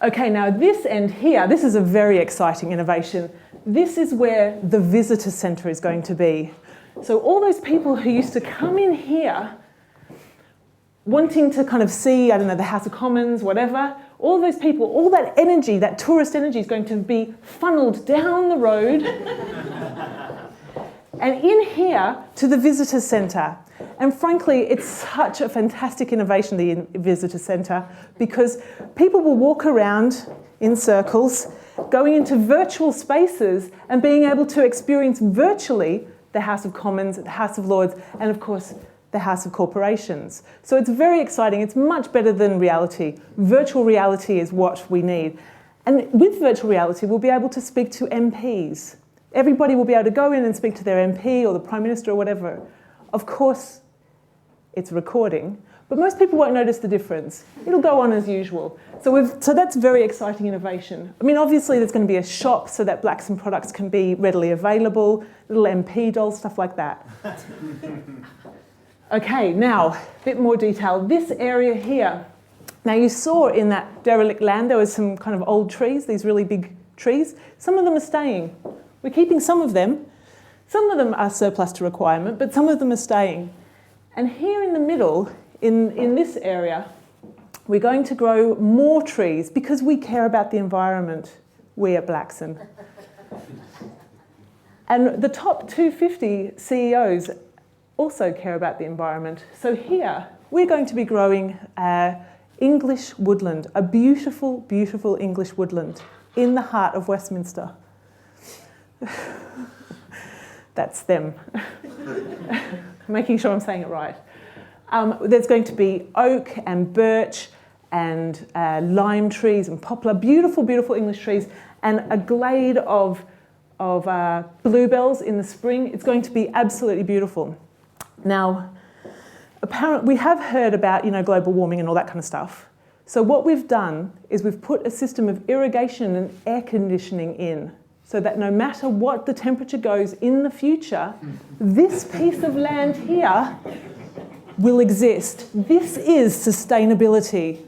Okay, now this end here, this is a very exciting innovation. This is where the visitor centre is going to be. So all those people who used to come in here wanting to kind of see, I don't know, the House of Commons, whatever, all those people, all that energy, that tourist energy is going to be funneled down the road and in here to the visitor centre. And frankly, it's such a fantastic innovation, the visitor centre, because people will walk around in circles, going into virtual spaces and being able to experience virtually the House of Commons, the House of Lords, and of course, the House of Corporations. So it's very exciting. It's much better than reality. Virtual reality is what we need. And with virtual reality, we'll be able to speak to MPs. Everybody will be able to go in and speak to their MP or the Prime Minister or whatever. Of course, it's recording, but most people won't notice the difference. It'll go on as usual. So that's very exciting innovation. I mean, obviously there's going to be a shop so that Blackson products can be readily available, little MP dolls, stuff like that. Okay, now, a bit more detail. This area here. Now you saw in that derelict land there was some kind of old trees, these really big trees. Some of them are staying. We're keeping some of them. Some of them are surplus to requirement, but some of them are staying. And here in the middle, in this area, we're going to grow more trees because we care about the environment, we at Blackson. And the top 250 CEOs also care about the environment. So here, we're going to be growing English woodland, a beautiful, beautiful English woodland in the heart of Westminster. That's them. Making sure I'm saying it right. There's going to be oak and birch and lime trees and poplar, beautiful, beautiful English trees, and a glade of bluebells in the spring. It's going to be absolutely beautiful. Now, apparently, we have heard about, global warming and all that kind of stuff. So what we've done is we've put a system of irrigation and air conditioning in, so that no matter what the temperature goes in the future, this piece of land here will exist. This is sustainability.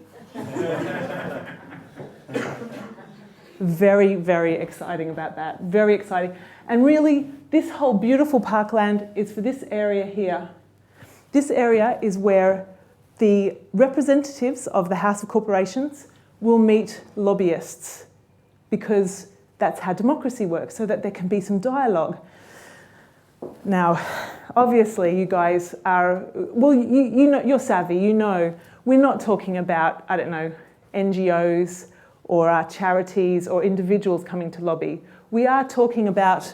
Very, very exciting about that. Very exciting. And really, this whole beautiful parkland is for this area here. This area is where the representatives of the House of Corporations will meet lobbyists, because that's how democracy works, so that there can be some dialogue. Now, obviously, you guys are, well, you're savvy, we're not talking about, I don't know, NGOs or charities or individuals coming to lobby. We are talking about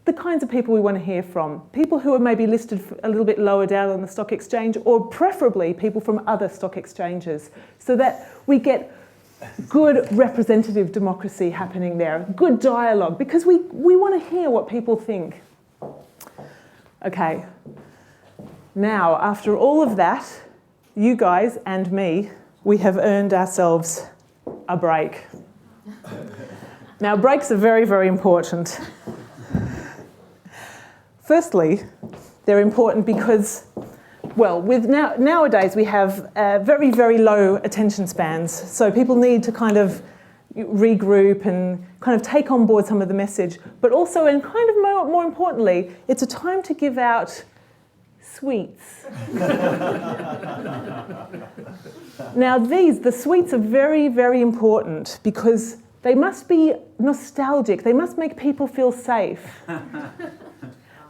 the kinds of people we want to hear from. People who are maybe listed a little bit lower down on the stock exchange, or preferably people from other stock exchanges, so that we get good representative democracy happening there, good dialogue, because we want to hear what people think. Okay, now after all of that, you guys and me, we have earned ourselves a break. Now breaks are very, very important. Firstly, they're important because, well, nowadays we have very, very low attention spans. So people need to kind of regroup and kind of take on board some of the message. But also, and kind of more importantly, it's a time to give out sweets. Now the sweets are very, very important because they must be nostalgic. They must make people feel safe.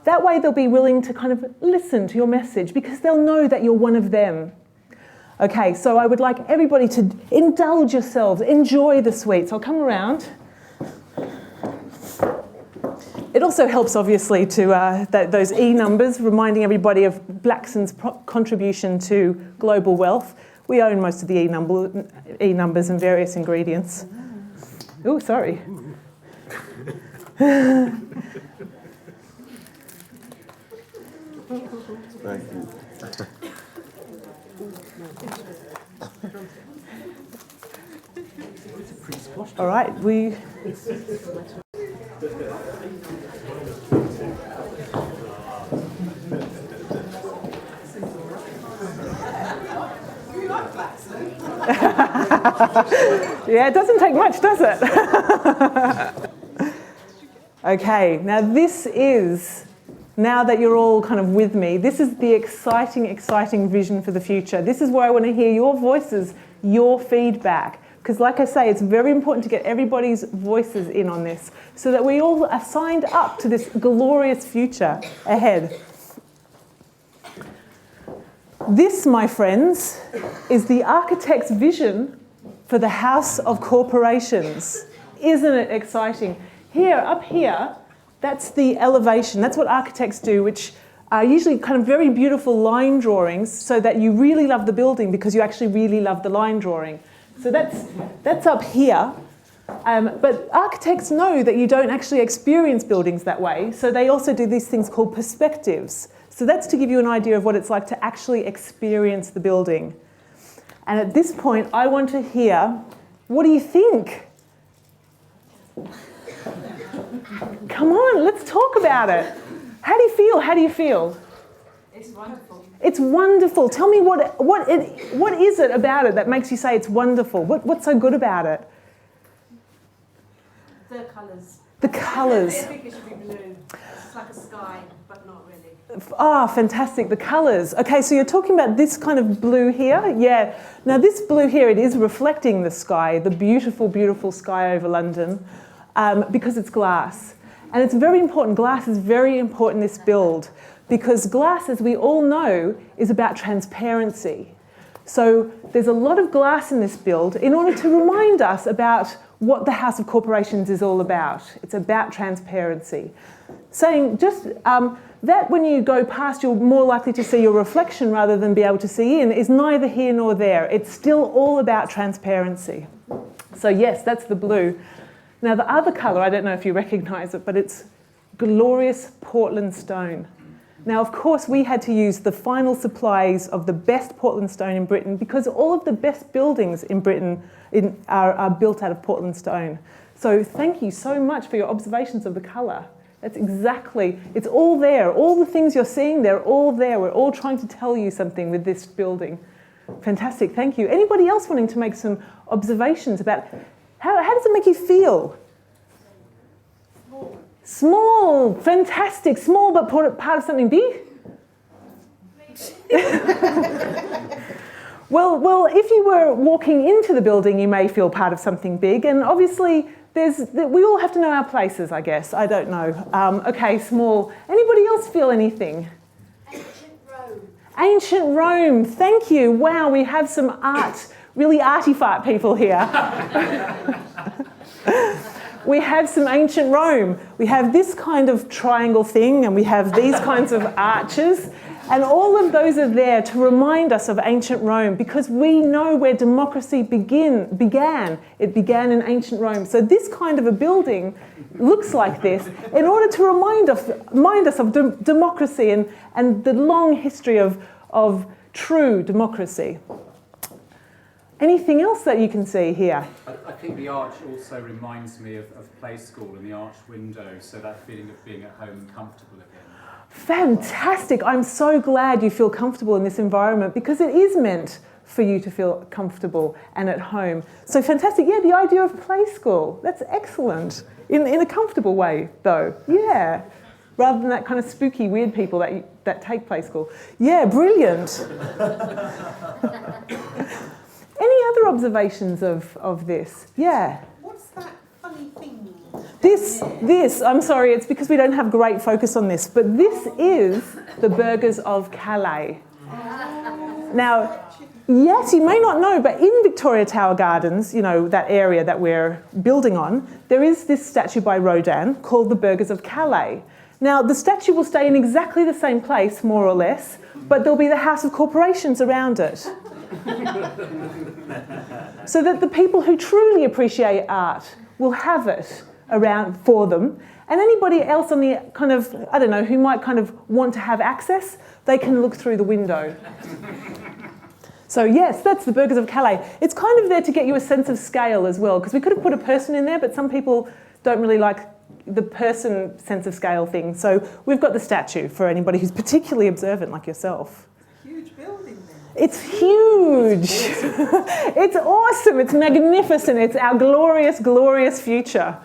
That way they'll be willing to kind of listen to your message because they'll know that you're one of them. Okay, so I would like everybody to indulge yourselves, enjoy the sweets. I'll come around. It also helps, obviously, to those E numbers, reminding everybody of Blackson's contribution to global wealth. We own most of the E numbers and various ingredients. Oh, sorry. Thank you. All right, Yeah, it doesn't take much, does it? Okay, now this is, now that you're all kind of with me, this is the exciting, exciting vision for the future. This is where I want to hear your voices, your feedback. Because like I say, it's very important to get everybody's voices in on this so that we all are signed up to this glorious future ahead. This, my friends, is the architect's vision for the House of Corporations. Isn't it exciting? Here, up here, that's the elevation. That's what architects do, which are usually kind of very beautiful line drawings so that you really love the building because you actually really love the line drawing. So that's up here. But architects know that you don't actually experience buildings that way, so they also do these things called perspectives. So that's to give you an idea of what it's like to actually experience the building. And at this point, I want to hear, what do you think? Come on, let's talk about it. How do you feel? How do you feel? It's wonderful. It's wonderful. Tell me what is it about it that makes you say it's wonderful? What's so good about it? The colours. The colours. I think it should be blue. It's just like a sky, but not really. Ah, fantastic, the colours. Okay, so you're talking about this kind of blue here? Yeah. Now this blue here, it is reflecting the sky, the beautiful, beautiful sky over London, because it's glass. And it's very important, glass is very important in this build, because glass, as we all know, is about transparency. So there's a lot of glass in this build in order to remind us about what the House of Corporations is all about. It's about transparency. Saying just that when you go past, you're more likely to see your reflection rather than be able to see in is neither here nor there. It's still all about transparency. So yes, that's the blue. Now the other colour, I don't know if you recognise it, but it's glorious Portland stone. Now, of course, we had to use the final supplies of the best Portland stone in Britain because all of the best buildings in Britain are built out of Portland stone. So thank you so much for your observations of the colour. That's exactly, it's all there. All the things you're seeing, they're all there. We're all trying to tell you something with this building. Fantastic, thank you. Anybody else wanting to make some observations about how does it make you feel? Small, fantastic, small but part of something big? Well, if you were walking into the building, you may feel part of something big, and obviously we all have to know our places, I guess. I don't know. Okay, small. Anybody else feel anything? Ancient Rome. Ancient Rome, thank you. Wow, we have some art, really arty fart people here. We have some ancient Rome. We have this kind of triangle thing, and we have these kinds of arches. And all of those are there to remind us of ancient Rome because we know where democracy began. It began in ancient Rome. So this kind of a building looks like this in order to remind us of democracy and the long history of true democracy. Anything else that you can see here? I think the arch also reminds me of play school and the arch window, so that feeling of being at home and comfortable again. Fantastic. I'm so glad you feel comfortable in this environment because it is meant for you to feel comfortable and at home. So fantastic. Yeah, the idea of play school. That's excellent. In a comfortable way, though. Yeah. Rather than that kind of spooky, weird people that take play school. Yeah, brilliant. Any other observations of this? Yeah. What's that funny thing? This, I'm sorry, it's because we don't have great focus on this, but this is the Burgers of Calais. Now, yes, you may not know, but in Victoria Tower Gardens, you know, that area that we're building on, there is this statue by Rodin called the Burgers of Calais. Now, the statue will stay in exactly the same place, more or less, but there'll be the House of Corporations around it. So that the people who truly appreciate art will have it around for them. And anybody else on the kind of, I don't know, who might kind of want to have access, they can look through the window. So yes, that's the Burgers of Calais. It's kind of there to get you a sense of scale as well, because we could have put a person in there, but some people don't really like the person sense of scale thing. So we've got the statue for anybody who's particularly observant like yourself. Huge building there. It's huge. It's awesome. It's magnificent. It's our glorious, glorious future.